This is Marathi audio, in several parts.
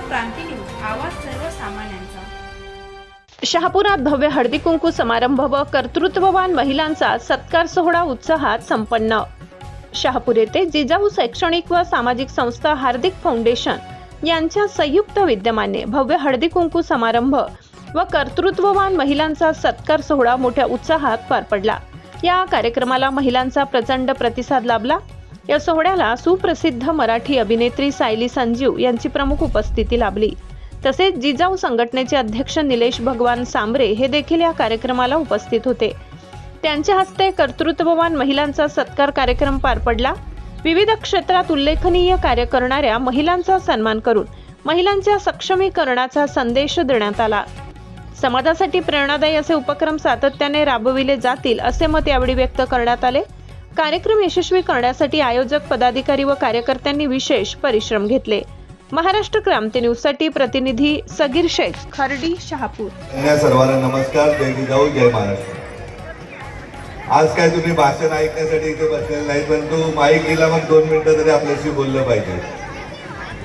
क्रांती न्यूज, आवाज सर्वसामान्यांचा। शहापुरात भव्य हळदी कुंकू समारंभ व कर्तृत्ववान महिलांचा सत्कार सोहळा उत्साहात संपन्न। शहापूर येथे जिजाऊ शैक्षणिक व सामाजिक संस्था हार्दिक फाउंडेशन यांच्या संयुक्त विद्यमाने भव्य हळदी कुंकू समारंभ व कर्तृत्ववान महिलांचा सत्कार सोहळा मोठ्या उत्साहात पार पडला। या कार्यक्रमाला महिलांचा प्रचंड प्रतिसाद लाभला। या सोहळ्याला सुप्रसिद्ध मराठी अभिनेत्री सायली संजीव यांची प्रमुख उपस्थिती लाभली। तसेच जिजाऊ संघटनेचे अध्यक्ष निलेश भगवान सांबरे हे देखील या कार्यक्रमाला उपस्थित होते। त्यांच्या हस्ते कर्तृत्ववान महिलांचा सत्कार कार्यक्रम पार पडला। विविध क्षेत्रात उल्लेखनीय कार्य करणाऱ्या महिलांचा सन्मान करून महिलांच्या सक्षमीकरणाचा संदेश देण्यात आला। समाजासाठी प्रेरणादायी असे उपक्रम सातत्याने राबविले जातील असे मत यावेळी व्यक्त करण्यात आले। कार्यक्रम यशस्वी करण्यासाठी आयोजक, पदाधिकारी व कार्यकर्त्यांनी विशेष परिश्रम घेतले। महाराष्ट्र क्रांती न्यूज साठी प्रतिनिधी सगीर शेख, खर्डी, शहापूर। सर्वांना नमस्कार, जय जिजाऊ, जय महाराष्ट्र। आज काय तुम्ही भाषण ऐकण्यासाठी इथे बसलेले नाही, परंतु माईक दिला मग 2 मिनिटं तरी आपल्याशी बोललं पाहिजे।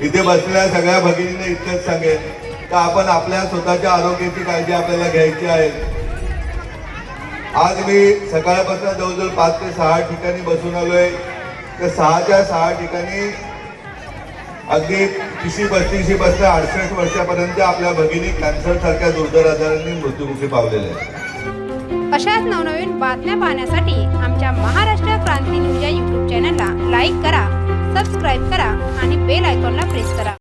इथे बसलेल्या सगळ्या भगिनींना इतकंच सांगेन का आपण आपल्या स्वतःच्या आरोग्याची काळजी आपल्याला घ्यायची आहे। आज मी सकाळपासून जवळजवळ 5 ते 6 ठिकाणी बसून आलोय। तर 6च्या 6 ठिकाणी अगदी 30-35 पासून 68 वर्षापर्यंत आपल्या भगिनी कॅन्सर सारख्या दुर्धर आजारांनी मृत्युमुखी पावलेल्या आहेत। अशाच नवनवीन बातम्या पाहण्यासाठी आमच्या महाराष्ट्र क्रांती न्यूज या YouTube चॅनलला लाईक करा, सबस्क्राईब करा आणि बेल आयकॉनला प्रेस करा।